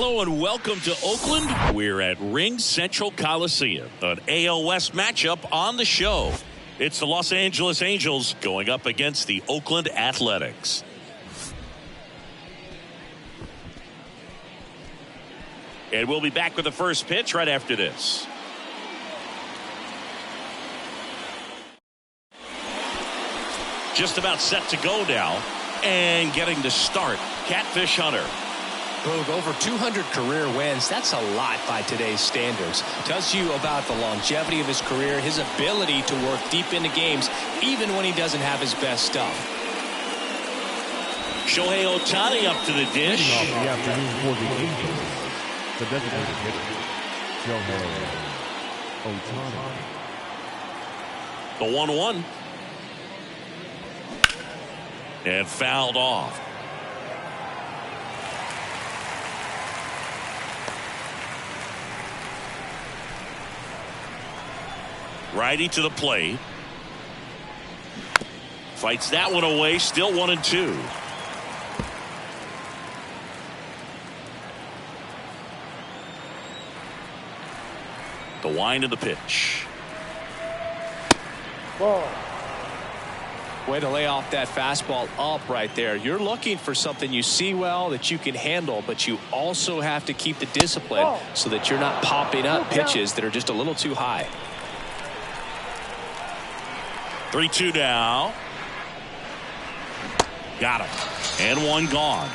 Hello and welcome to Oakland. We're at Ring Central Coliseum, an AL West matchup on the show. It's the Los Angeles Angels going up against the Oakland Athletics. And we'll be back with the first pitch right after this. Just about set to go now. And getting to start, Catfish Hunter. Boog, over 200 career wins. That's a lot by today's standards. Tells you about the longevity of his career, his ability to work deep into games, even when he doesn't have his best stuff. Shohei Ohtani up to the dish. The afternoon for the Angels, the designated hitter, Shohei Ohtani. The 1-1. And fouled off. Righty to the plate. Fights that one away. Still 1-2. The wind of the pitch. Ball. Way to lay off that fastball up right there. You're looking for something you see well that you can handle, but you also have to keep the discipline so that you're not popping up pitches that are just a little too high. 3-2 now. Got him. And one gone.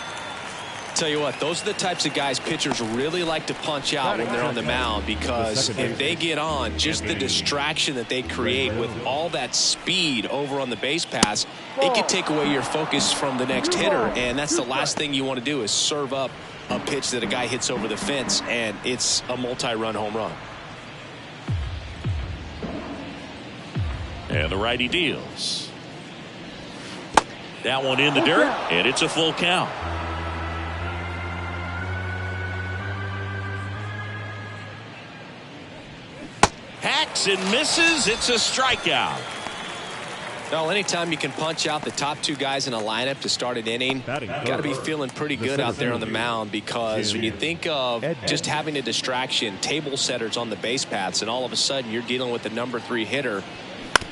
Tell you what, those are the types of guys pitchers really like to punch out when they're on the mound, because if they get on, just the distraction that they create with all that speed over on the base pass, it could take away your focus from the next hitter, and that's the last thing you want to do is serve up a pitch that a guy hits over the fence and it's a multi-run home run. And the righty deals. That one in the dirt, and it's a full count. Hacks and misses. It's a strikeout. Well, anytime you can punch out the top two guys in a lineup to start an inning, you got to be feeling pretty good out there on the mound, because when you think of just having a distraction, table setters on the base paths, and all of a sudden you're dealing with the number 3 hitter,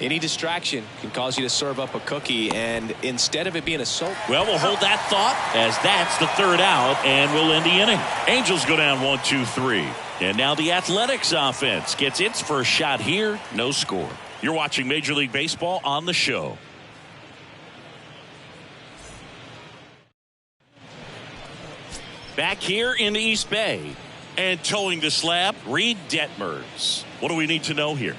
any distraction can cause you to serve up a cookie, and instead of it being a soap. Well, we'll hold that thought, as that's the third out, and we'll end the inning. Angels go down 1-2-3. And now the Athletics offense gets its first shot here. No score. You're watching Major League Baseball on the show. Back here in the East Bay. And towing the slab, Reed Detmers. What do we need to know here?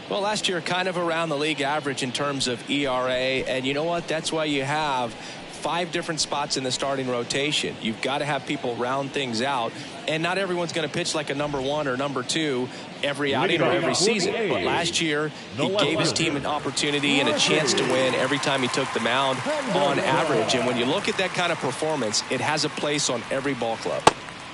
Well, last year kind of around the league average in terms of ERA, and you know what? That's why you have 5 different spots in the starting rotation. You've got to have people round things out, and not everyone's going to pitch like a number 1 or number 2 every outing or every season. But last year, he gave his team an opportunity and a chance to win every time he took the mound on average. And when you look at that kind of performance, it has a place on every ball club.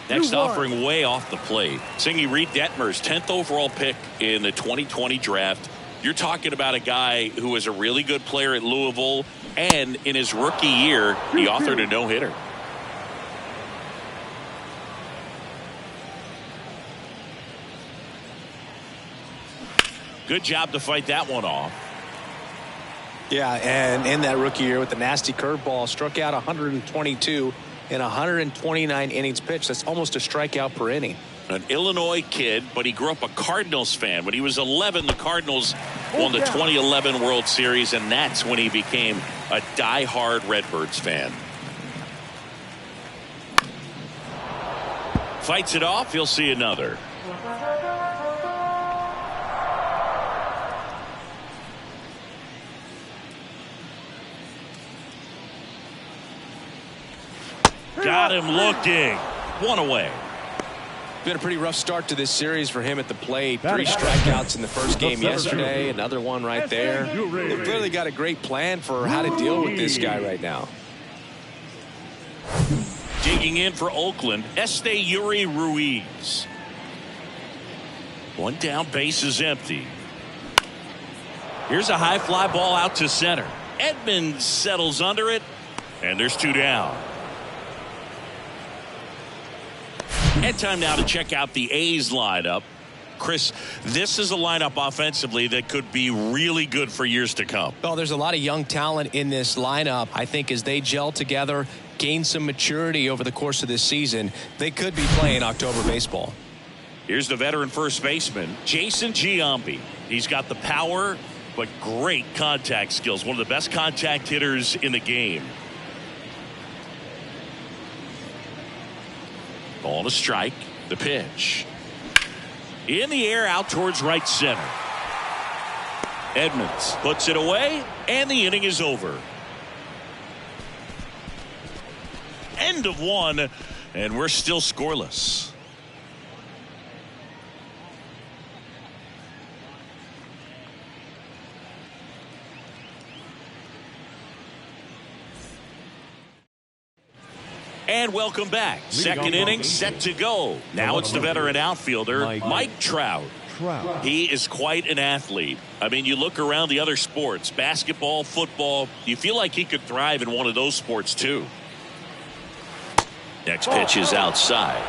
Next offering way off the plate. Singy, Reed Detmers, 10th overall pick in the 2020 draft. You're talking about a guy who was a really good player at Louisville, and in his rookie year, he authored a no-hitter. Good job to fight that one off. Yeah, and in that rookie year with the nasty curveball, struck out 122 in 129 innings pitched. That's almost a strikeout per inning. An Illinois kid, but he grew up a Cardinals fan. When he was 11, the Cardinals won the 2011 World Series, and that's when he became a die-hard Redbirds fan. Fights it off. He'll see another. Got him looking. One away. Been a pretty rough start to this series for him at the plate. 3 strikeouts in the first game yesterday. Another one right there. They've clearly got a great plan for how to deal with this guy right now. Digging in for Oakland, Yuri Ruiz. One down, base is empty. Here's a high fly ball out to center. Edmonds settles under it, and there's 2 down. And time now to check out the A's lineup. Chris, this is a lineup offensively that could be really good for years to come. Well, there's a lot of young talent in this lineup. I think as they gel together, gain some maturity over the course of this season, they could be playing October baseball. Here's the veteran first baseman, Jason Giambi. He's got the power, but great contact skills. One of the best contact hitters in the game. Ball to strike. The pitch. In the air out towards right center. Edmonds puts it away, and the inning is over. End of one, and we're still scoreless. And welcome back. Second inning set to go. Now it's the veteran outfielder, Mike Trout. He is quite an athlete. I mean, you look around the other sports, basketball, football, you feel like he could thrive in one of those sports too. Next pitch is outside.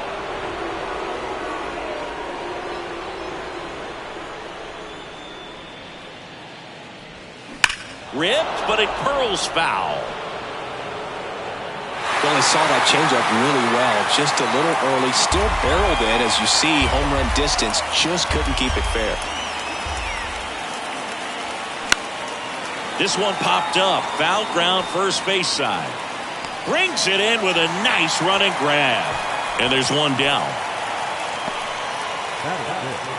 Ripped, but it curls foul. Well, he saw that changeup really well. Just a little early. Still barreled it. As you see, home run distance. Just couldn't keep it fair. This one popped up. Foul ground first base side. Brings it in with a nice running grab. And there's one down. That is it.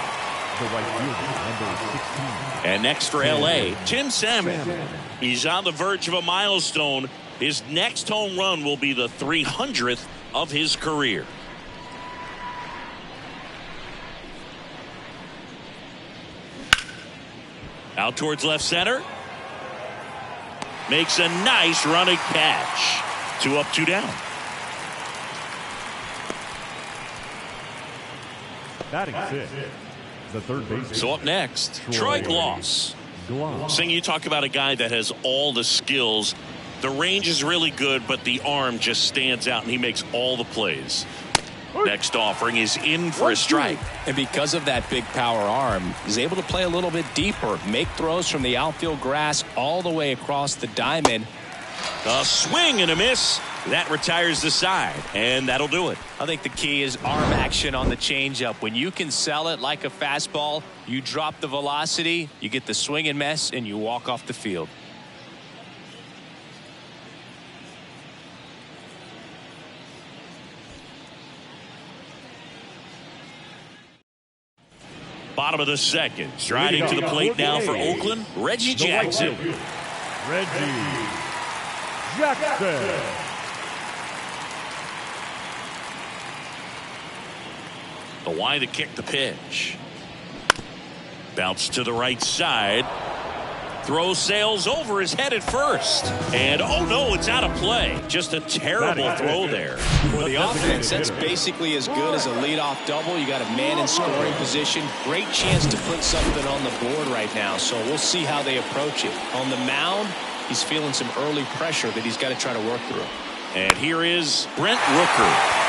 The right fielder, number 16. And next for L.A., Tim Salmon. He's on the verge of a milestone. His next home run will be the 300th of his career. Out towards left center. Makes a nice running catch. 2 up, 2 down. Batting sixth, the third baseman. So up next, Troy Glaus. Sing, you talk about a guy that has all the skills. The range is really good, but the arm just stands out, and he makes all the plays. Next offering is in for a strike. And because of that big power arm, he's able to play a little bit deeper, make throws from the outfield grass all the way across the diamond. A swing and a miss. That retires the side, and that'll do it. I think the key is arm action on the changeup. When you can sell it like a fastball, you drop the velocity, you get the swing and miss, and you walk off the field. Bottom of the second. Striding to the plate now for Oakland, Reggie Jackson. Reggie Jackson. The wind to kick the pitch. Bounce to the right side. Throw sails over his head at first. And oh no, it's out of play. Just a terrible throw there. For the offense, that's basically as good as a leadoff double. You got a man in scoring position. Great chance to put something on the board right now. So we'll see how they approach it. On the mound, he's feeling some early pressure that he's got to try to work through. And here is Brent Rooker.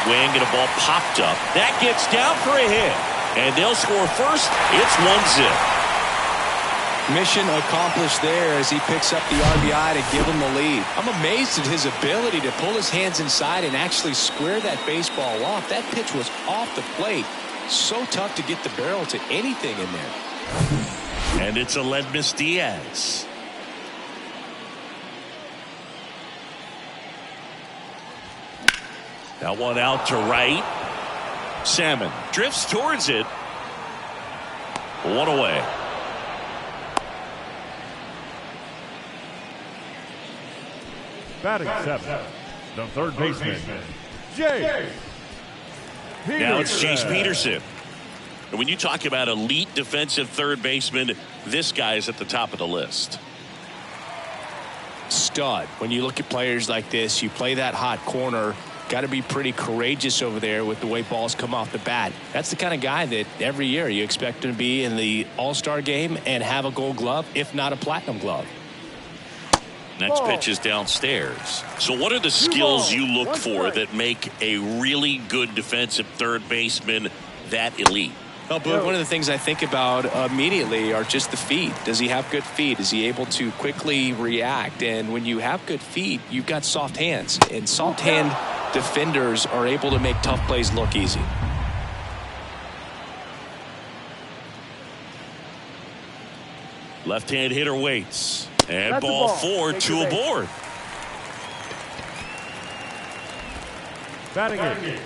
Swing and a ball popped up. That gets down for a hit. And they'll score first. It's 1-0. Mission accomplished there as he picks up the RBI to give him the lead. I'm amazed at his ability to pull his hands inside and actually square that baseball off. That pitch was off the plate. So tough to get the barrel to anything in there. And it's Aledmys Diaz. That one out to right. Salmon drifts towards it. One away. Batting seventh, the third baseman, Jace Peterson. Now it's Jace Peterson. And when you talk about elite defensive third baseman, this guy is at the top of the list. Stud. When you look at players like this, you play that hot corner. Got to be pretty courageous over there with the way balls come off the bat. That's the kind of guy that every year you expect him to be in the All-Star game and have a Gold Glove, if not a Platinum Glove. Next pitch is downstairs. So what are the skills you look for that make a really good defensive third baseman that elite? Well, Boog, one of the things I think about immediately are just the feet. Does he have good feet? Is he able to quickly react? And when you have good feet, you've got soft hands. And soft hand defenders are able to make tough plays look easy. Left-hand hitter waits. And ball 4, 2 aboard. Batting it,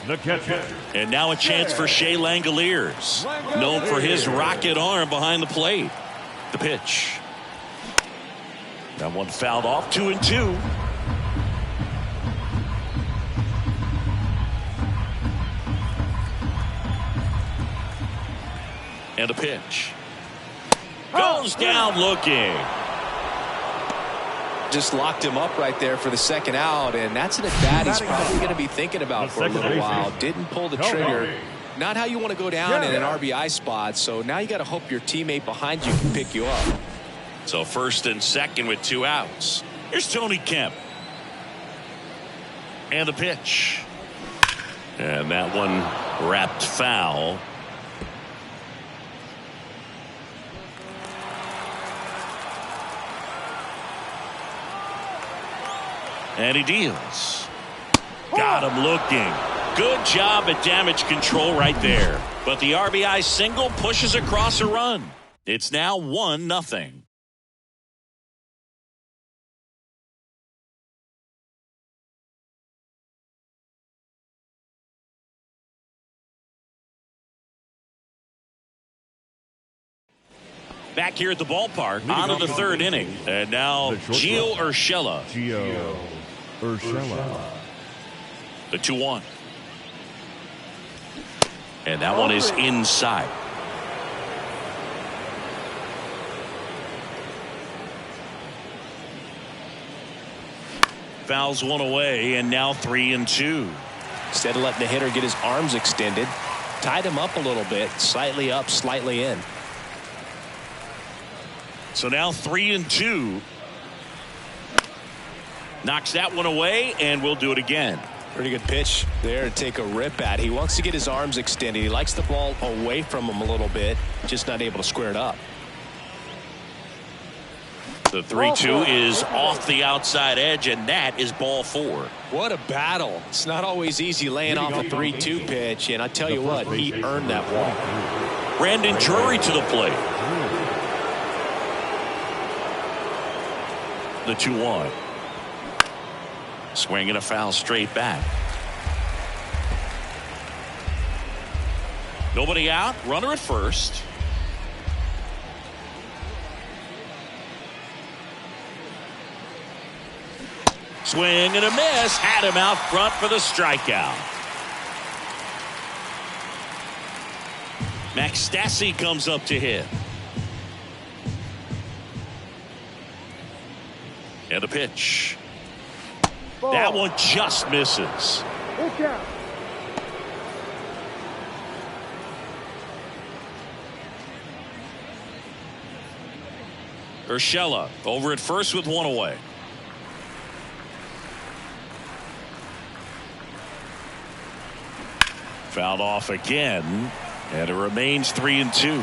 the catcher. And now a chance for Shea Langoliers, known for his rocket arm behind the plate. The pitch. That one fouled off, 2-2. And a pitch. Goes down looking. Just locked him up right there for the second out, and that's an at-bat he's probably going to be thinking about for a little while. Didn't pull the trigger. Not how you want to go down in an RBI spot, so now you got to hope your teammate behind you can pick you up. So first and second with 2 outs. Here's Tony Kemp. And the pitch. And that one wrapped foul. And he deals. Got him looking. Good job at damage control right there. But the RBI single pushes across a run. It's now 1-0. Back here at the ballpark, on to the third inning. And now Gio Urshela. The 2-1. And that one is inside. Fouls one away, and now 3-2. Instead of letting the hitter get his arms extended, tied him up a little bit, slightly up, slightly in. So now 3-2. Knocks that one away, and we'll do it again. Pretty good pitch there to take a rip at. He wants to get his arms extended. He likes the ball away from him a little bit, just not able to square it up. The 3-2 is off the outside edge, and that is ball 4. What a battle. It's not always easy laying off a 3-2 pitch, and I tell you what, he earned that walk. Brandon Drury to the plate. The 2-1. Swinging a foul straight back. Nobody out. Runner at first. Swing and a miss. Had him out front for the strikeout. Max Stassi comes up to hit. And a pitch. Ball. That one just misses. Urshela over at first with one away. Fouled off again, and it remains 3-2.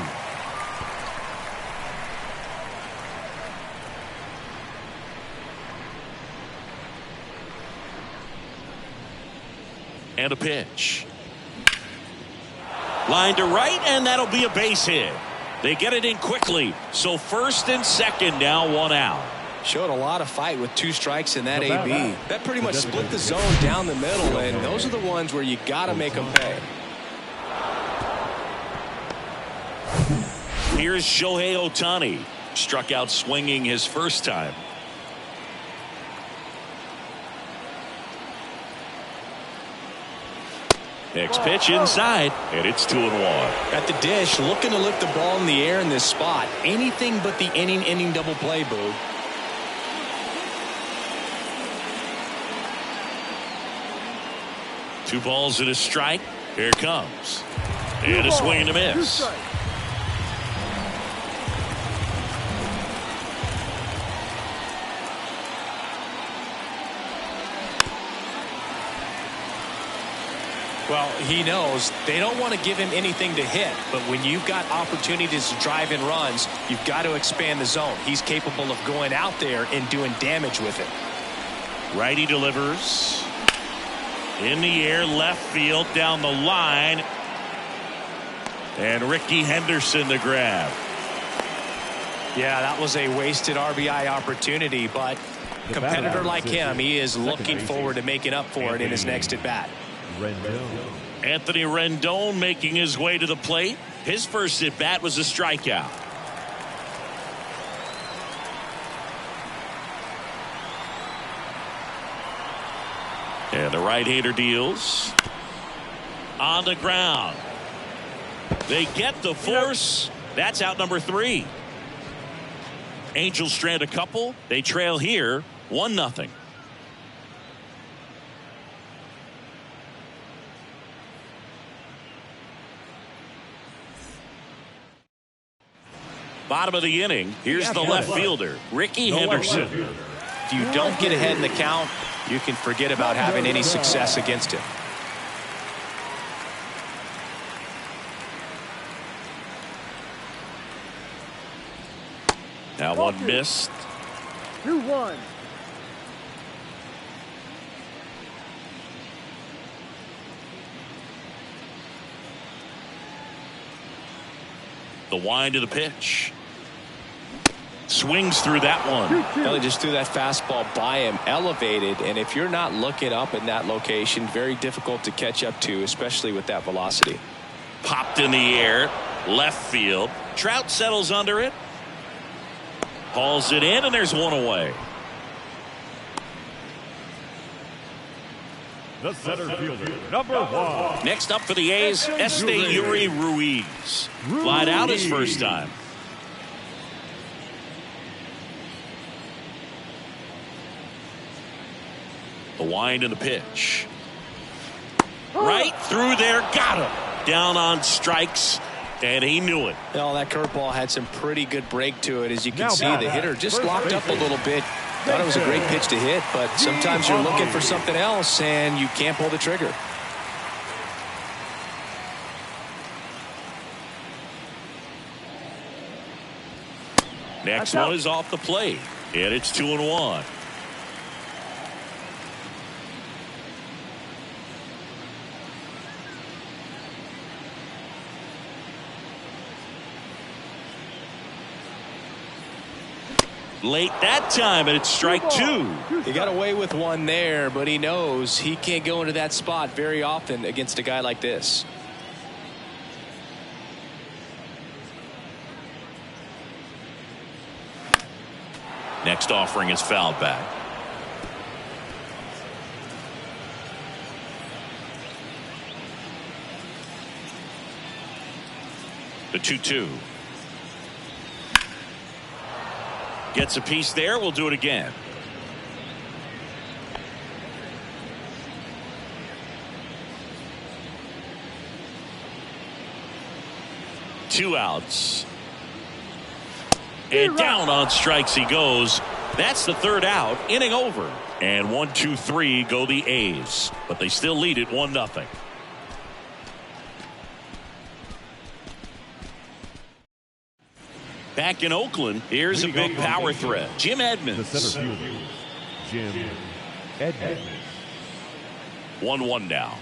And a pitch. Line to right, and that'll be a base hit. They get it in quickly. So first and second, now 1 out. Showed a lot of fight with 2 strikes in that AB. That pretty much split the zone down the middle, and those are the ones where you got to make them pay. Here's Shohei Ohtani. Struck out swinging his first time. Next pitch inside, and it's 2-1. At the dish, looking to lift the ball in the air in this spot. Anything but the inning double play, Boo. Two balls and a strike. Here it comes. And a swing and a miss. Well, he knows they don't want to give him anything to hit, but when you've got opportunities to drive in runs, you've got to expand the zone. He's capable of going out there and doing damage with it. Righty delivers. In the air, left field, down the line. And Ricky Henderson the grab. Yeah, that was a wasted RBI opportunity, but a competitor like him, he is looking forward to making up for it in his next at-bat. Anthony Rendon making his way to the plate. His first at bat was a strikeout. And the right-hander deals. On the ground. They get the force. That's out number 3. Angels strand a couple. They trail here 1-0. Bottom of the inning. Here's the left fielder, Ricky Henderson. If you don't get ahead in the count, you can forget about having any success against him. Now one missed. 2-1. The wind of the pitch. Swings through that one. Well, he just threw that fastball by him, elevated, and if you're not looking up in that location, very difficult to catch up to, especially with that velocity. Popped in the air, left field. Trout settles under it. Hauls it in, and there's one away. The center fielder, number 1. Next up for the A's, Esteury Ruiz. Flied out his first time. The wind and the pitch. Right through there, got him. Down on strikes, and he knew it. Well, that curveball had some pretty good break to it. As you can see, the hitter just locked up a little bit. Thought it was a great pitch to hit, but sometimes you're looking for something else, and you can't pull the trigger. Next one is off the plate, and it's 2-1. Late that time, and it's strike 2. He got away with one there, but he knows he can't go into that spot very often against a guy like this. Next offering is fouled back. The 2-2. Gets a piece there. We'll do it again. Two outs. And down on strikes he goes. That's the third out. Inning over. And 1, 2, 3 go the A's. But they still lead it 1-0. Back in Oakland, here's a big power threat. Jim Edmonds. The center fielder, Jim Edmonds. 1-1 now.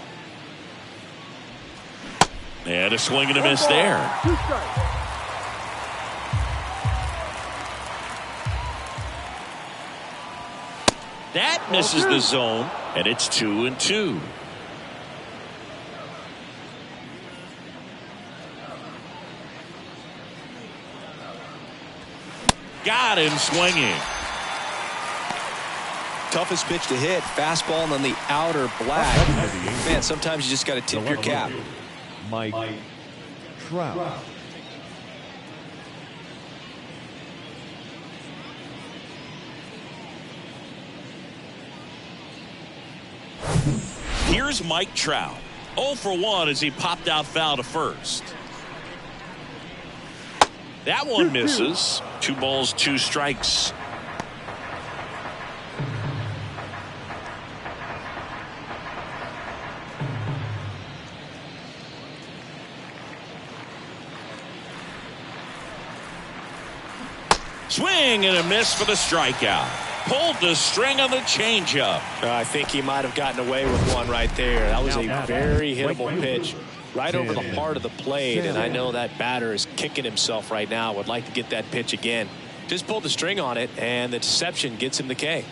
And a swing and a miss there. That misses the zone, and it's 2-2. Got him swinging. Toughest pitch to hit, fastball on the outer black. Man, sometimes you just got to tip your cap. Mike Trout. Here's Mike Trout. 0 for 1 as he popped out foul to first. That one misses. 2 balls, 2 strikes. Swing and a miss for the strikeout. Pulled the string on the changeup. I think he might have gotten away with one right there. That was a very hittable pitch right over the heart of the plate, and I know that batter is kicking himself right now. Would like to get that pitch again. Just pulled the string on it, and the deception gets him the K.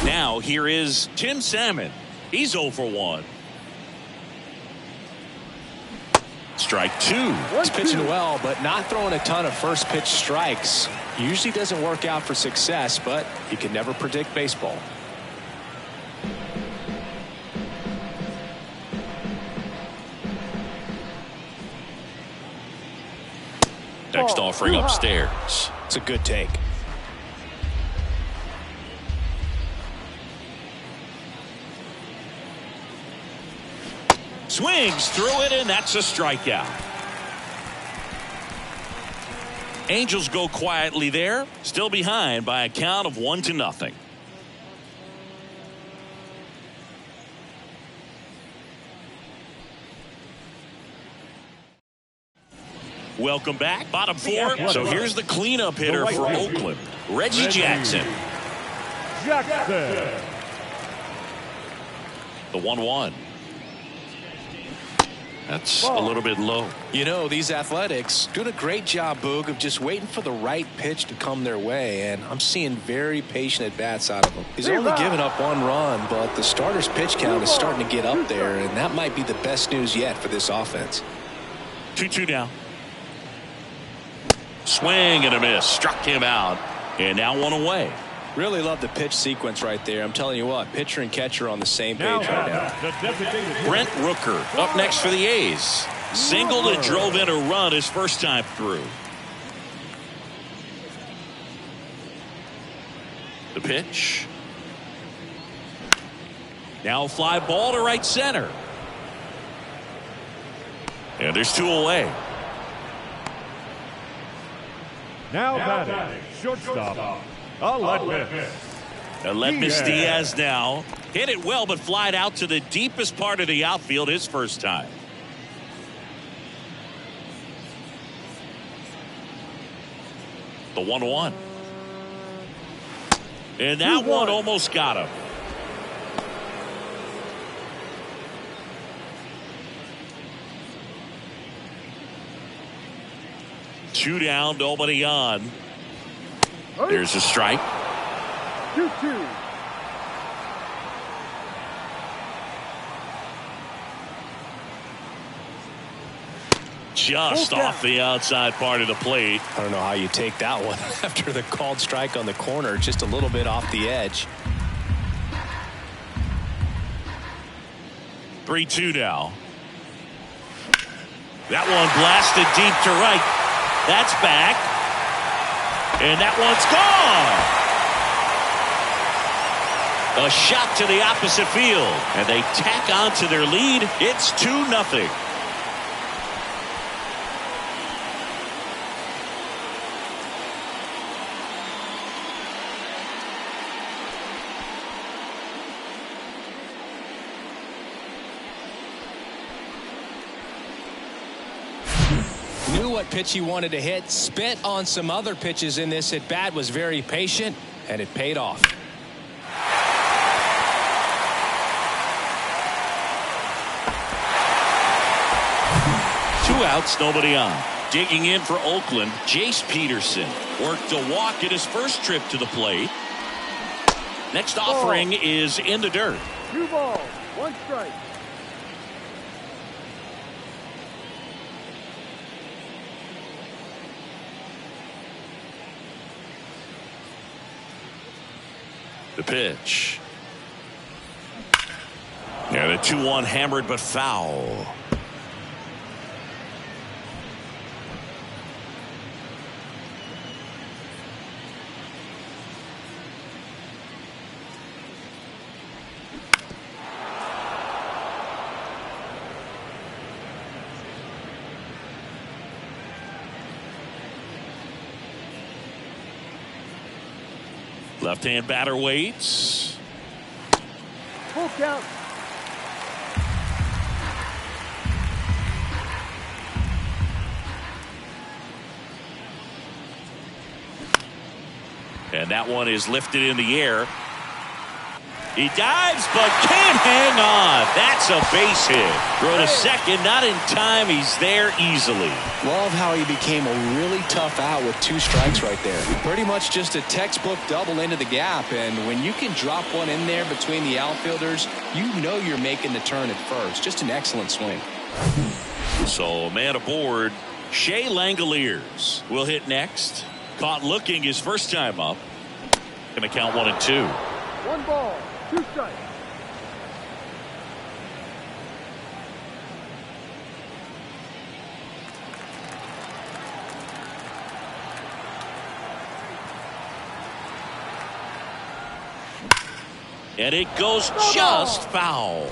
Now here is Tim Salmon. He's 0 for 1. Strike 2. He's pitching well, but not throwing a ton of first pitch strikes. Usually doesn't work out for success, but you can never predict baseball. Next offering upstairs. It's a good take. Swings through it, and that's a strikeout. Angels go quietly there, still behind by a count of 1-0. Welcome back. Bottom 4. So here's the cleanup hitter for Oakland, Reggie Jackson. The 1-1. That's a little bit low. You know, these Athletics doing a great job, Boog, of just waiting for the right pitch to come their way, and I'm seeing very patient at-bats out of them. He's only given up 1 run, but the starter's pitch count is starting to get up there, and that might be the best news yet for this offense. 2-2 now. Swing and a miss. Struck him out, and now 1 away. Really love the pitch sequence right there. I'm telling you what, pitcher and catcher on the same page right now. Brent Rooker up next for the A's. Singled and drove in a run his first time through. The pitch. Now a fly ball to right center. And there's 2 away. Now batting, shortstop, Aledmys Diaz now hit it well, but flied out to the deepest part of the outfield his first time. The 1-1. And that one almost got him. Two down, nobody on. There's a strike. 2-2. Just off the outside part of the plate. I don't know how you take that one after the called strike on the corner, just a little bit off the edge. 3-2 now. That one blasted deep to right. That's back. And that one's gone. A shot to the opposite field. And they tack on to their lead. It's 2-0. Knew what pitch he wanted to hit, spent on some other pitches in this at bat, was very patient, and it paid off. Two outs, nobody on. Digging in for Oakland, Jace Peterson worked a walk at his first trip to the plate. Next offering is in the dirt. 2 balls, 1 strike. The pitch. Yeah, the 2-1 hammered but foul. Left-hand batter waits. Full count. And that one is lifted in the air. He dives, but can't hang on. That's a base hit. Throw to second, not in time. He's there easily. Love how he became a really tough out with 2 strikes right there. Pretty much just a textbook double into the gap. And when you can drop one in there between the outfielders, you know you're making the turn at first. Just an excellent swing. So, man aboard, Shea Langoliers will hit next. Caught looking his first time up. Going to count 1 and 2. 1 ball, 2 strikes. And it goes just foul.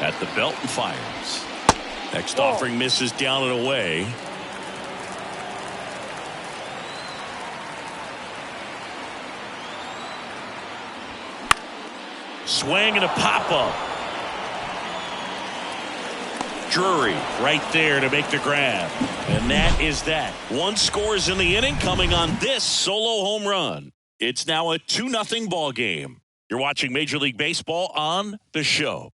At the belt and fires. Next offering misses down and away. Swing and a pop-up. Drury right there to make the grab. And that is that. 1 scores in the inning coming on this solo home run. It's now a 2-0 ball game. You're watching Major League Baseball on The Show.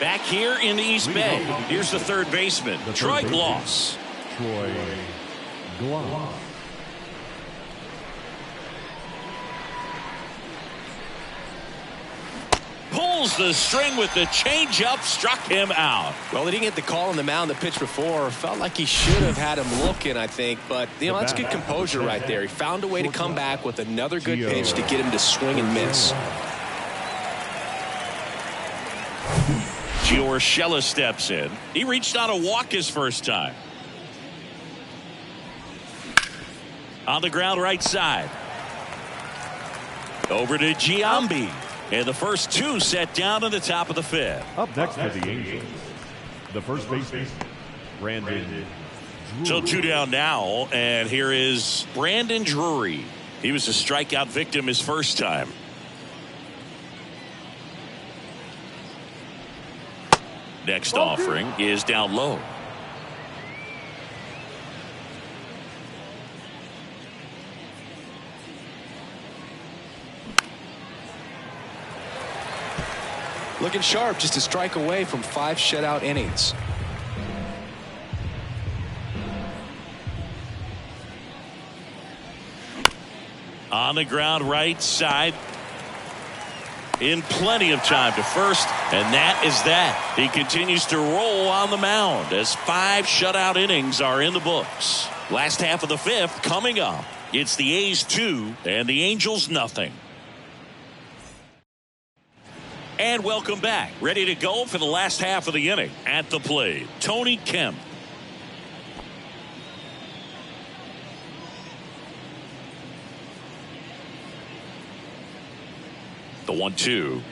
Back here in the East Bay, here's the third baseman, Troy Gloss. Troy Gloss. Pulls the string with the changeup, struck him out. Well, they didn't get the call on the mound the pitch before. Felt like he should have had him looking, I think. But, that's good composure right there. He found a way to come back with another good pitch to get him to swing and miss. Gio Urshela steps in. He reached on a walk his first time. On the ground right side. Over to Giambi. And the first 2 set down in the top of the 5th. Up next for the Angels, the first baseman, Brandon Drury. So 2 down now, and here is Brandon Drury. He was a strikeout victim his first time. Next offering is down low. Looking sharp, just a strike away from 5 shutout innings. On the ground right side. In plenty of time to first, and that is that. He continues to roll on the mound as 5 shutout innings are in the books. Last half of the 5th coming up. It's the A's 2 and the Angels nothing. And welcome back. Ready to go for the last half of the inning. At the plate, Tony Kemp. The 1-2.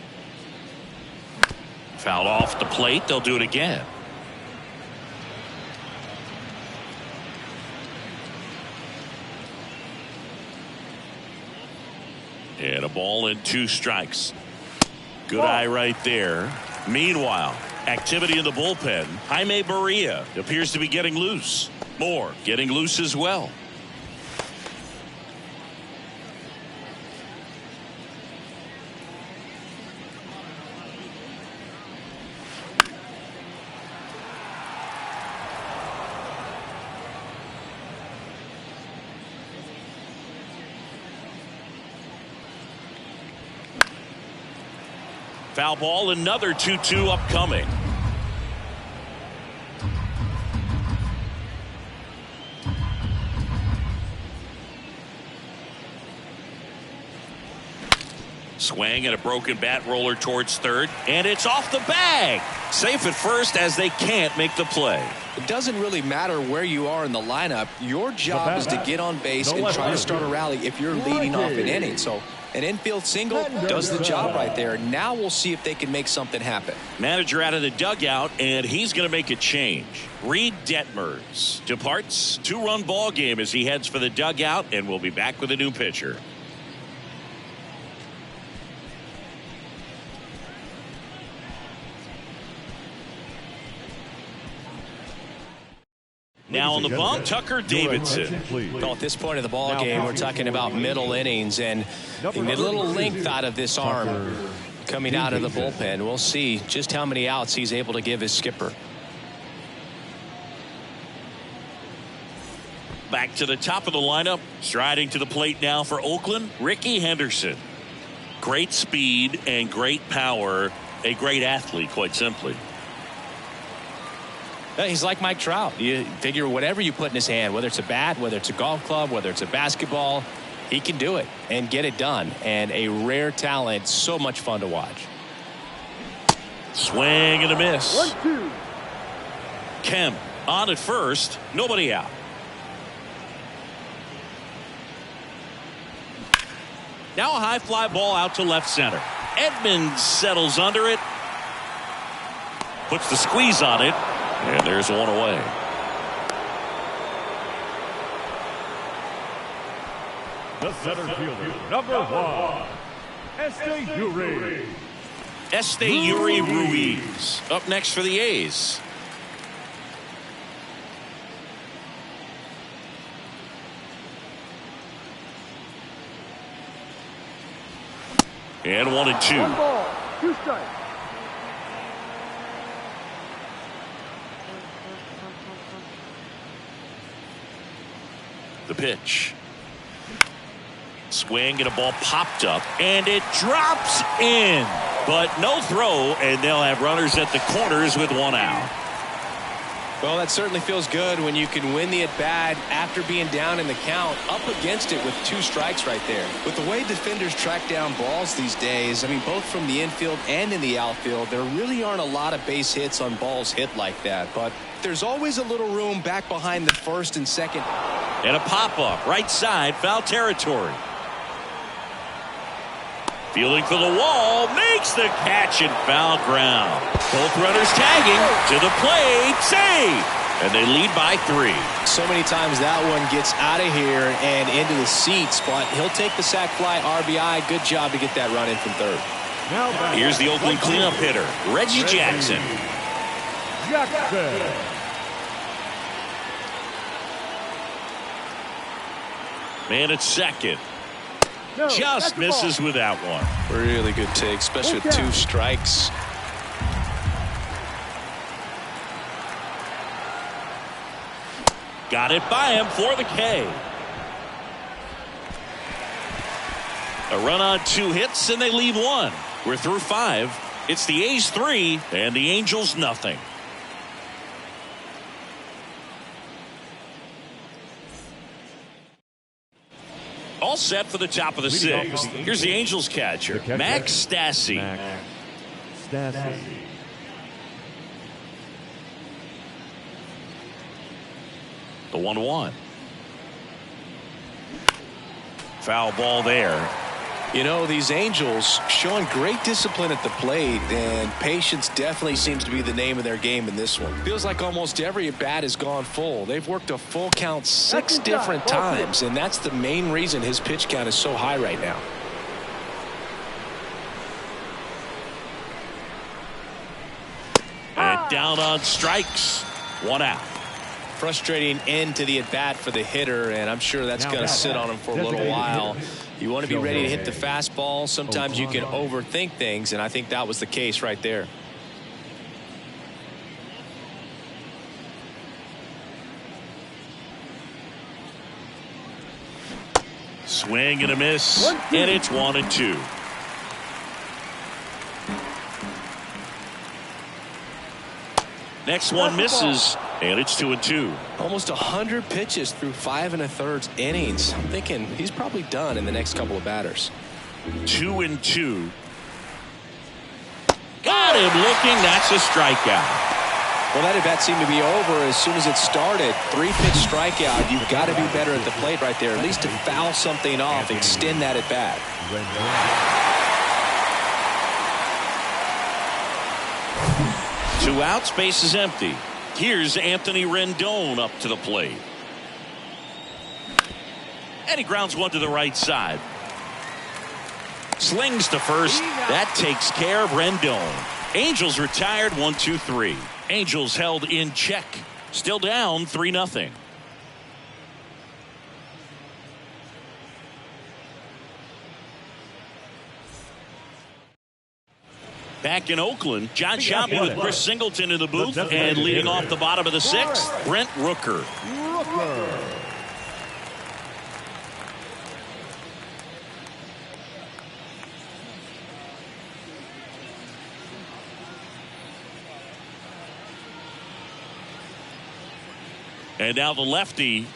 Fouled off the plate. They'll do it again. And a ball and 2 strikes. Good eye right there. Meanwhile, activity in the bullpen. Jaime Barria appears to be getting loose. Moore getting loose as well. Foul ball, another 2-2 upcoming. Swing and a broken bat roller towards third, and it's off the bag. Safe at first as they can't make the play. It doesn't really matter where you are in the lineup. Your job is to get on base and try to start a rally if you're leading off an inning. So An infield single does the job right there. Now we'll see if they can make something happen. Manager out of the dugout, and he's going to make a change. Reed Detmers departs. 2-run ball game as he heads for the dugout, and we'll be back with a new pitcher. Now on the bump, Tucker Davidson. Well, at this point of the ball game, we're talking about middle innings, and they need a little length out of this arm coming out of the bullpen. We'll see just how many outs he's able to give his skipper. Back to the top of the lineup, striding to the plate now for Oakland, Ricky Henderson. Great speed and great power, a great athlete, quite simply. He's like Mike Trout. You figure whatever you put in his hand, whether it's a bat, whether it's a golf club, whether it's a basketball, he can do it and get it done. And a rare talent, so much fun to watch. Swing and a miss. 1-2. Kemp on at first, nobody out. Now a high fly ball out to left center. Edmonds settles under it. Puts the squeeze on it. And there's one away. The center fielder, number 1, Esteury Ruiz up next for the A's. And 1-2. 1 ball, 2 strikes. The pitch. Swing and a ball popped up and it drops in, but no throw, and they'll have runners at the corners with 1 out. Well, that certainly feels good when you can win the at-bat after being down in the count, up against it with 2 strikes right there. With the way defenders track down balls these days, I mean, both from the infield and in the outfield, there really aren't a lot of base hits on balls hit like that. But there's always a little room back behind the first and second. And a pop-up, right side, foul territory. Fielding for the wall, makes the catch in foul ground. Both runners tagging to the plate, save, and they lead by 3. So many times that one gets out of here and into the seats, but he'll take the sac fly RBI. Good job to get that run in from third. Here's the Oakland cleanup hitter, Reggie Jackson. Man at second. No, Just misses with that one. Really good take, especially with 2 strikes. Got it by him for the K. A run on 2 hits and they leave 1. We're through 5. It's the A's 3 and the Angels nothing. All set for the top of the 6th. Here's the Angels catcher, Max Stassi. The 1-1. Foul ball there. You know, these Angels showing great discipline at the plate, and patience definitely seems to be the name of their game in this one. Feels like almost every at-bat has gone full. They've worked a full count 6 different times, and that's the main reason his pitch count is so high right now. And down on strikes. 1 out. Frustrating end to the at-bat for the hitter, and I'm sure that's going to sit on him for a little while. You want to be ready to hit the fastball. Sometimes you can overthink things, and I think that was the case right there. Swing and a miss, and it's 1-2. Next one misses, and it's 2-2. Almost 100 pitches through 5 1/3 innings. I'm thinking he's probably done in the next couple of batters. 2-2. Got him looking. That's a strikeout. Well, that at bat seemed to be over as soon as it started. 3-pitch strikeout. You've got to be better at the plate right there, at least to foul something off, extend that at bat. 2 outs, base is empty. Here's Anthony Rendon up to the plate. And he grounds one to the right side. Slings to first. That takes care of Rendon. Angels retired 1-2-3. Angels held in check. Still down 3-0. Back in Oakland, John Shelby with Chris Singleton in the booth, and leading off the bottom of the 6th, Brent Rooker. And now the lefty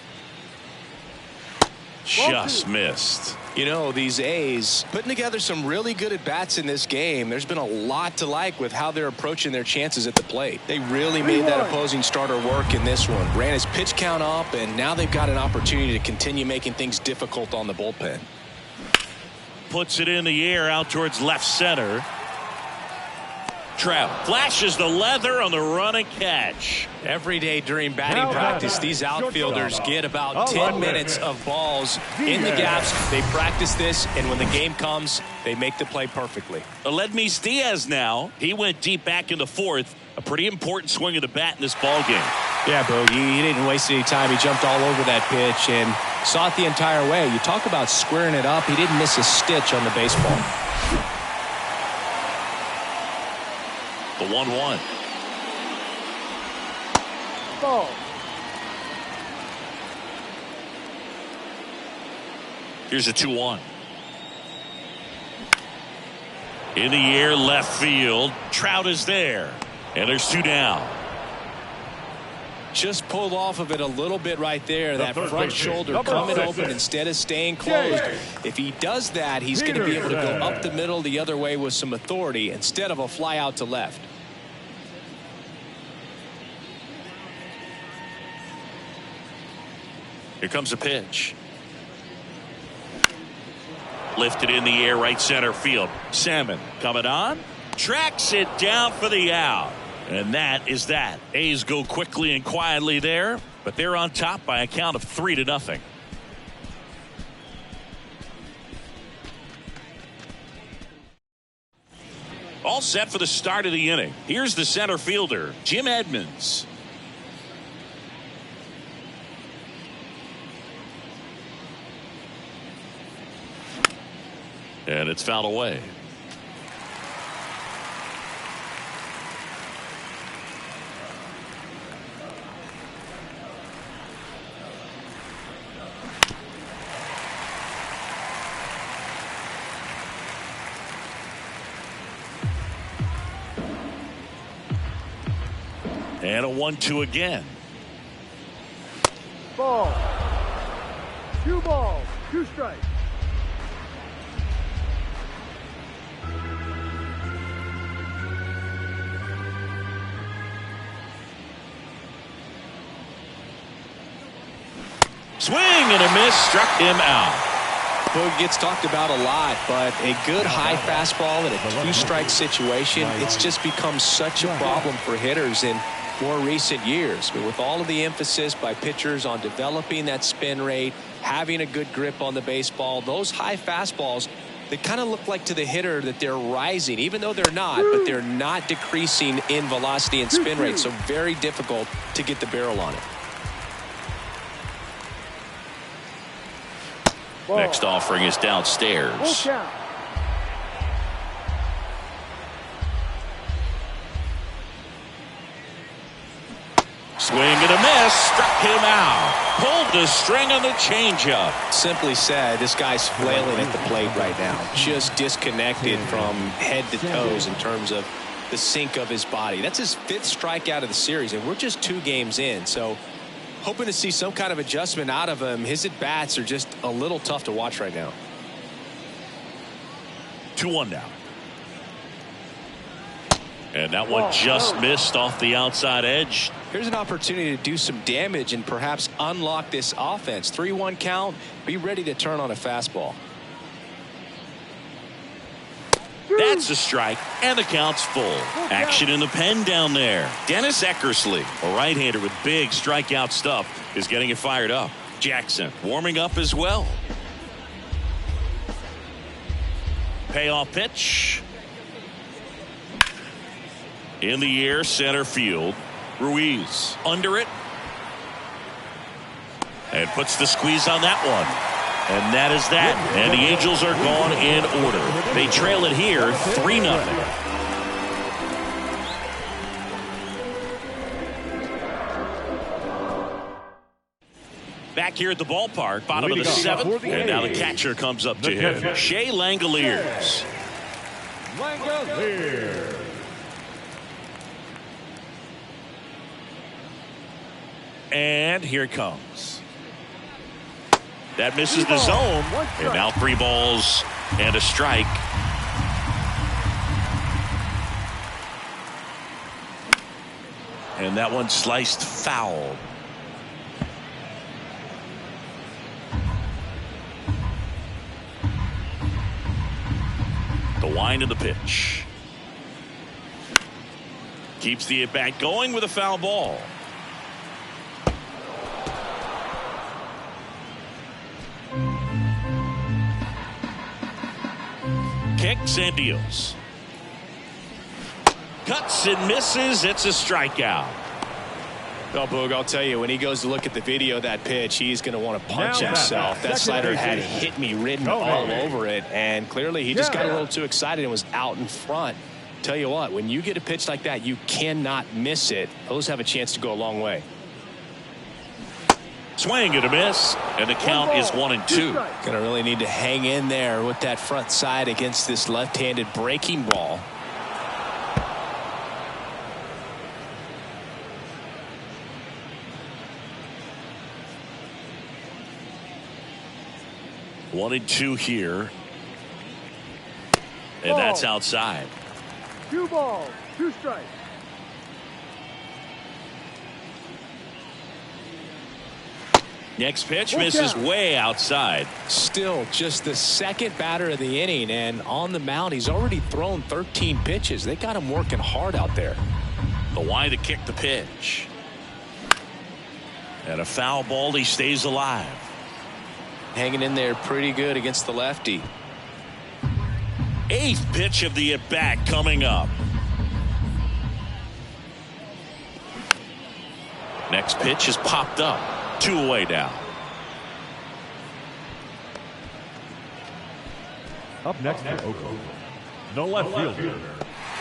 just missed. You know, these A's putting together some really good at-bats in this game. There's been a lot to like with how they're approaching their chances at the plate. They really made that opposing starter work in this one. Ran his pitch count up, and now they've got an opportunity to continue making things difficult on the bullpen. Puts it in the air out towards left center. Trout flashes the leather on the run and catch. Every day during batting practice, these outfielders get about 10 minutes of balls in the gaps. They practice this, and when the game comes, they make the play perfectly. Aledmys Diaz now. He went deep back in the 4th. A pretty important swing of the bat in this ball game. Yeah, Bogey, he didn't waste any time. He jumped all over that pitch and saw it the entire way. You talk about squaring it up. He didn't miss a stitch on the baseball. The 1-1. Ball. Here's a 2-1. In the air, left field. Trout is there. And there's 2 down. Just pulled off of it a little bit right there. That front shoulder coming open instead of staying closed. If he does that, he's going to be able to go up the middle the other way with some authority instead of a fly out to left. Here comes a pitch. Lifted in the air, right center field. Salmon coming on. Tracks it down for the out. And that is that. A's go quickly and quietly there, but they're on top by a count of 3-0. All set for the start of the inning. Here's the center fielder, Jim Edmonds. And it's fouled away. And a 1-2 again. Ball. 2 balls, 2 strikes. Swing and a miss, struck him out. Boog gets talked about a lot, but a good high fastball in a 2-strike situation, it's just become such a problem for hitters in more recent years. But with all of the emphasis by pitchers on developing that spin rate, having a good grip on the baseball, those high fastballs, they kind of look like to the hitter that they're rising, even though they're not, but they're not decreasing in velocity and spin rate, so very difficult to get the barrel on it. Ball. Next offering is downstairs. Full count. Swing and a miss, struck him out. Pulled the string on the changeup. Simply said, this guy's flailing at the plate right now. Just disconnected from head to toes in terms of the sink of his body. That's his 5th strikeout of the series, and we're just 2 games in. So hoping to see some kind of adjustment out of him. His at-bats are just a little tough to watch right now. 2-1 now. And that one just missed off the outside edge. Here's an opportunity to do some damage and perhaps unlock this offense. 3-1 count. Be ready to turn on a fastball. That's a strike, and the count's full. Action in the pen down there. Dennis Eckersley, a right-hander with big strikeout stuff, is getting it fired up. Jackson warming up as well. Payoff pitch. In the air, center field. Ruiz under it. And puts the squeeze on that one. And that is that. And the Angels are gone in order. They trail it here 3-0. Back here at the ballpark, bottom of the 7th. And now the catcher comes up to him. Shea Langoliers. And here it comes. That misses the zone. And now 3 balls and a strike. And that one sliced foul. The wind of the pitch. Keeps the at-bat going with a foul ball. Kicks and deals. Cuts and misses. It's a strikeout. Well, Boog, I'll tell you, when he goes to look at the video of that pitch, he's going to want to punch himself. That slider had hit me written all over it, and clearly he just got a little too excited and was out in front. Tell you what, when you get a pitch like that, you cannot miss it. Those have a chance to go a long way. Swing and a miss, and the count is 1-2. Gonna really need to hang in there with that front side against this left-handed breaking ball. One and 2 here, and that's outside. 2 balls, 2 strikes. Next pitch misses way outside. Still just the second batter of the inning, and on the mound he's already thrown 13 pitches. They got him working hard out there. The wind to kick the pitch. And a foul ball. He stays alive. Hanging in there pretty good against the lefty. 8th pitch of the at-bat coming up. Next pitch is popped up. 2 away now. Up next for Oakland, the left fielder.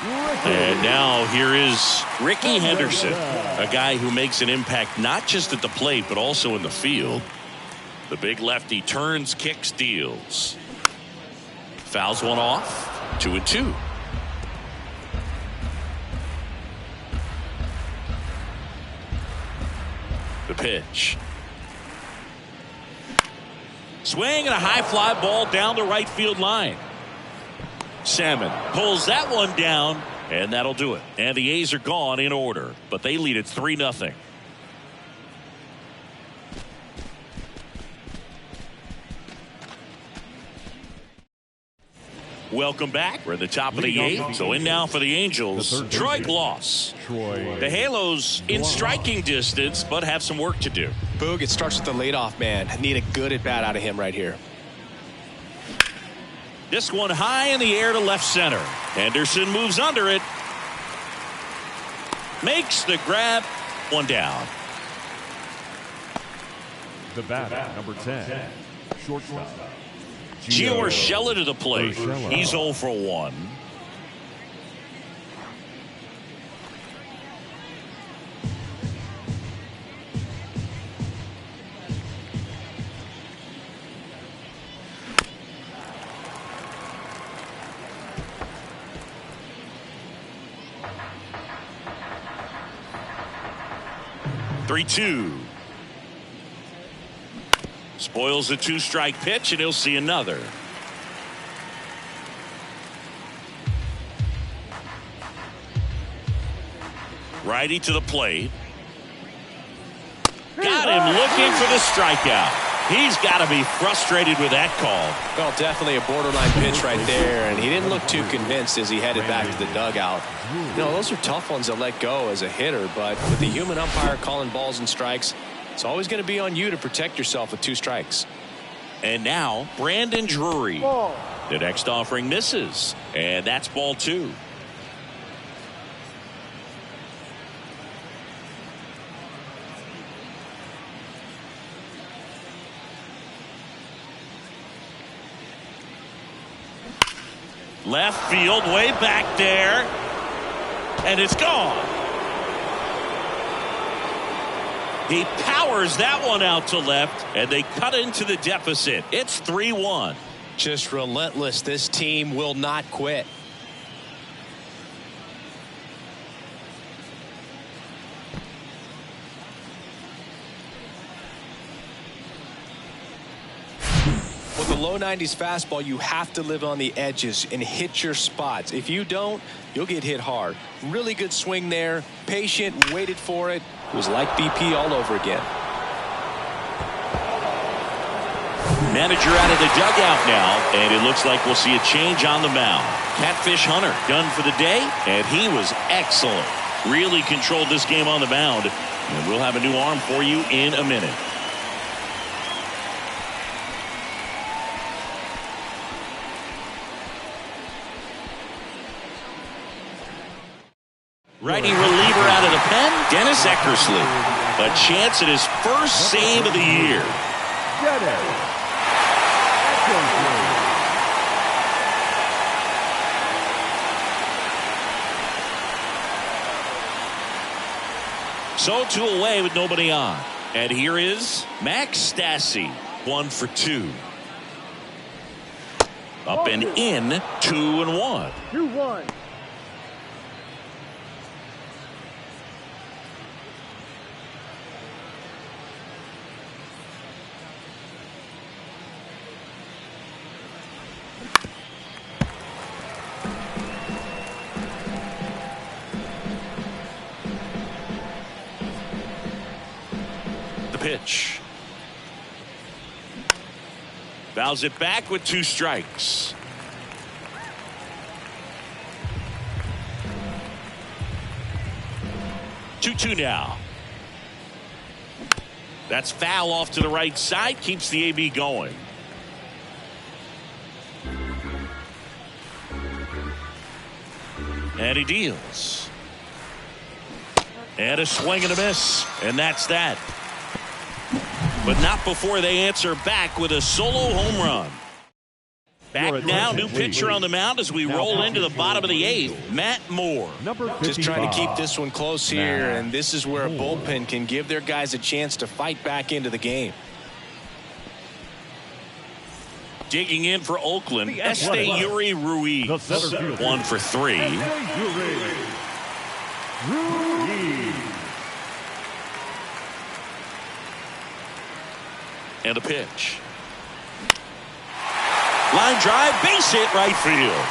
And now here is Ricky Henderson, a guy who makes an impact not just at the plate but also in the field. The big lefty turns, kicks, deals. Fouls one off. 2-2. The pitch. Swing and a high fly ball down the right field line. Salmon pulls that one down, and that'll do it. And the A's are gone in order, but they lead it 3-0. Welcome back. We're at the top of the 8th. So in now for the Angels, Troy Gloss. The Halos in striking distance, but have some work to do. Boog, it starts with the leadoff man. Need a good at bat out of him right here. This one high in the air to left center. Henderson moves under it. Makes the grab. One down. The batter, number 10, shortstop. Gio Urshela to the plate. He's 0 for 1. Spoils a 2-strike pitch, and he'll see another. Righty to the plate. Got him looking for the strikeout. He's got to be frustrated with that call. Well, definitely a borderline pitch right there, and he didn't look too convinced as he headed back to the dugout. You know, those are tough ones to let go as a hitter, but with the human umpire calling balls and strikes, it's always going to be on you to protect yourself with 2 strikes. And now Brandon Drury. The next offering misses, and that's ball 2. Left field, way back there, and it's gone. He powers that one out to left, and they cut into the deficit. It's 3-1. Just relentless. This team will not quit. With the low 90s fastball, you have to live on the edges and hit your spots. If you don't, you'll get hit hard. Really good swing there. Patient, waited for it. It was like BP all over again. Manager out of the dugout now, and it looks like we'll see a change on the mound. Catfish Hunter done for the day, and he was excellent. Really controlled this game on the mound, and we'll have a new arm for you in a minute. Righty reliever out of the pen, Dennis Eckersley. A chance at his first save of the year. So 2 away with nobody on. And here is Max Stassi, 1 for 2. Up and in, 2-1. 2-1. Pitch. Fouls it back with 2 strikes. Two now. That's foul off to the right side. Keeps the AB going. And he deals. And a swing and a miss. And that's that. But not before they answer back with a solo home run. Back now, new pitcher on the mound as we roll into the bottom of the 8th, Matt Moore. Just trying to keep this one close here, and this is where a bullpen can give their guys a chance to fight back into the game. Digging in for Oakland, Esteury Ruiz, 1 for 3. And a pitch. Line drive, base hit, right field.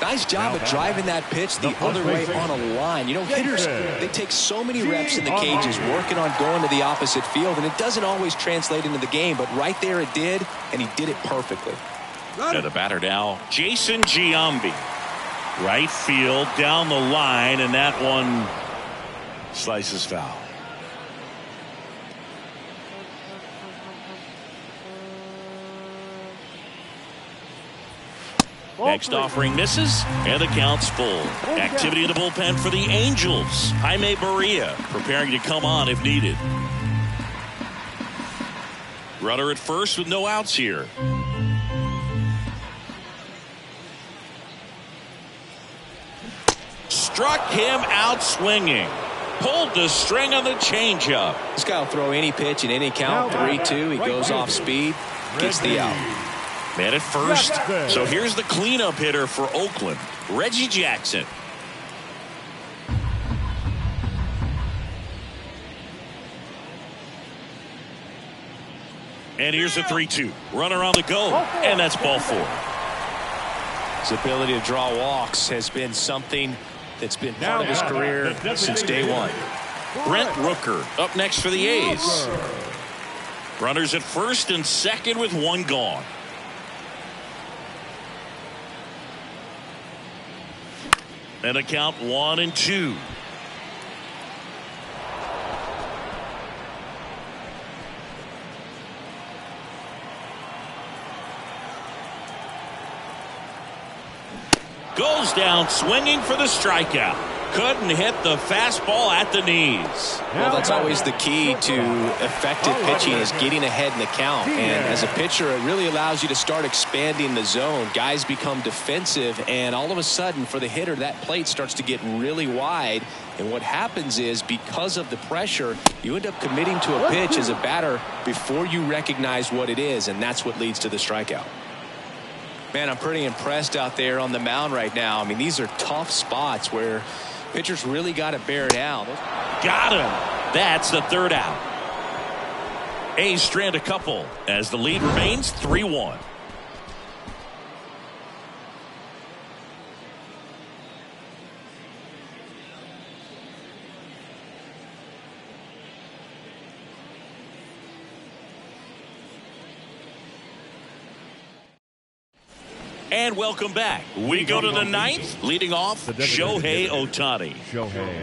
Nice job of driving that pitch the other way on a line. You know, hitters, they take so many reps in the cages working on going to the opposite field, and it doesn't always translate into the game, but right there it did, and he did it perfectly. And the batter now, Jason Giambi. Right field, down the line, and that one slices foul. Next offering misses, and the count's full. Activity in the bullpen for the Angels. Jaime Barria preparing to come on if needed. Runner at first with no outs here. Struck him out swinging. Pulled the string on the changeup. This guy will throw any pitch in any count. 3-2. He goes off speed, gets the out. Man at first. So here's the cleanup hitter for Oakland, Reggie Jackson. And here's the 3-2. Runner on the go, and that's ball 4. His ability to draw walks has been something that's been part of his career since day one. Brent Rooker up next for the A's. Runners at first and second with one gone. And a count 1-2. Goes down swinging for the strikeout. Couldn't hit the fastball at the knees. Well, that's always the key to effective pitching, is getting ahead in the count. And as a pitcher, it really allows you to start expanding the zone. Guys become defensive, and all of a sudden, for the hitter, that plate starts to get really wide. And what happens is, because of the pressure, you end up committing to a pitch as a batter before you recognize what it is, and that's what leads to the strikeout. Man, I'm pretty impressed out there on the mound right now. I mean, these are tough spots where pitchers really got to bear down. Got him. That's the third out. A's strand a couple as the lead remains 3-1. And welcome back. We go to the ninth, leading off Shohei Ohtani.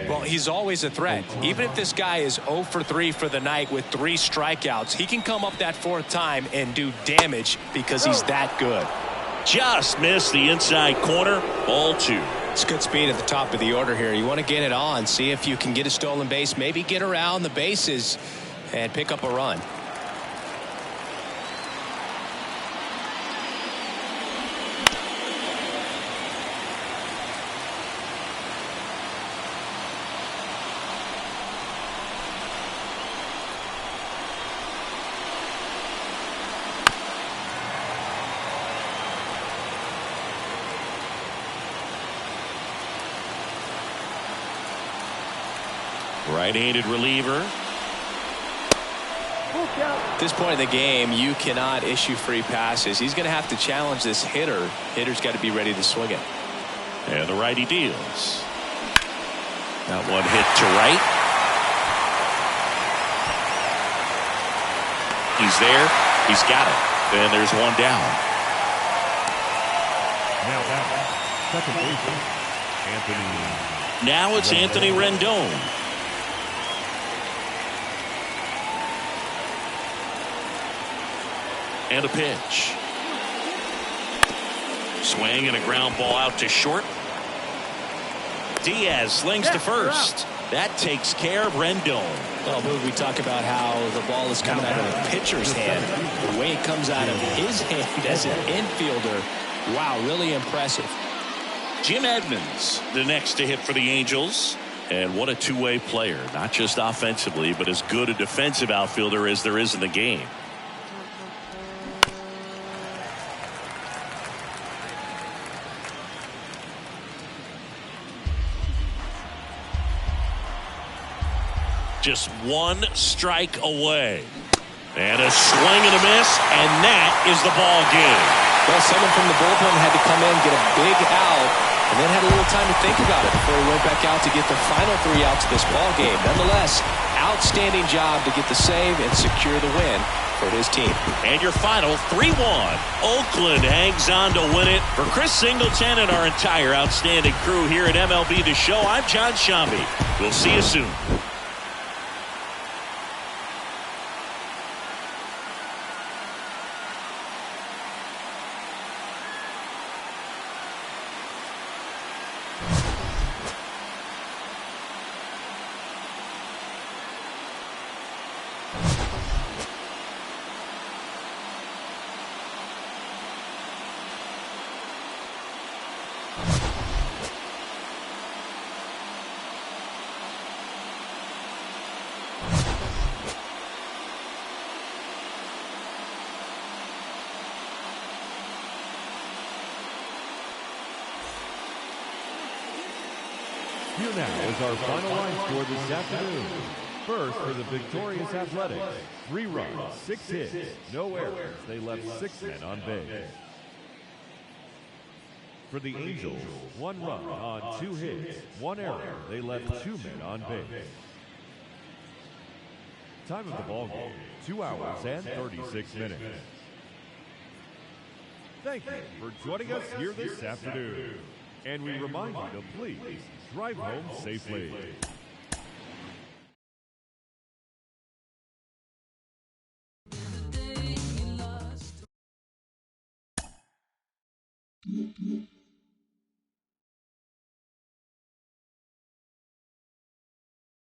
Well, he's always a threat. Even if this guy is 0 for 3 for the night with 3 strikeouts, he can come up that 4th time and do damage because he's that good. Just missed the inside corner. Ball 2. It's good speed at the top of the order here. You want to get it on, see if you can get a stolen base, maybe get around the bases and pick up a run. Right-handed reliever. At this point in the game, you cannot issue free passes. He's going to have to challenge this hitter. Hitter's got to be ready to swing it. And the righty deals. That one hit to right. He's there. He's got it. And there's one down. Now back, second baseman, Anthony. Now it's Anthony Rendon. And a pitch. Swing and a ground ball out to short. Diaz slings to first. That takes care of Rendon. Well, we talk about how the ball is coming out of the pitcher's hand. The way it comes out of his hand as an infielder. Wow, really impressive. Jim Edmonds, the next to hit for the Angels. And what a two-way player. Not just offensively, but as good a defensive outfielder as there is in the game. Just one strike away. And a swing and a miss, and that is the ball game. Well, someone from the bullpen had to come in, get a big out, and then had a little time to think about it before he went back out to get the final 3 outs of this ball game. Nonetheless, outstanding job to get the save and secure the win for his team. And your final 3-1. Oakland hangs on to win it. For Chris Singleton and our entire outstanding crew here at MLB The Show, I'm John Shambi. We'll see you soon. Here now is our final line score this afternoon. First, for the victorious Athletics, 3 runs, 6 hits, no errors. They left 6 men on base. For the Angels, 1 run on 2 hits, 1 error. They left 2 men on base. Time of the ball game, 2 hours and 36 minutes. Thank you for joining us here this afternoon. And we remind you to please drive home safely. The day you lost.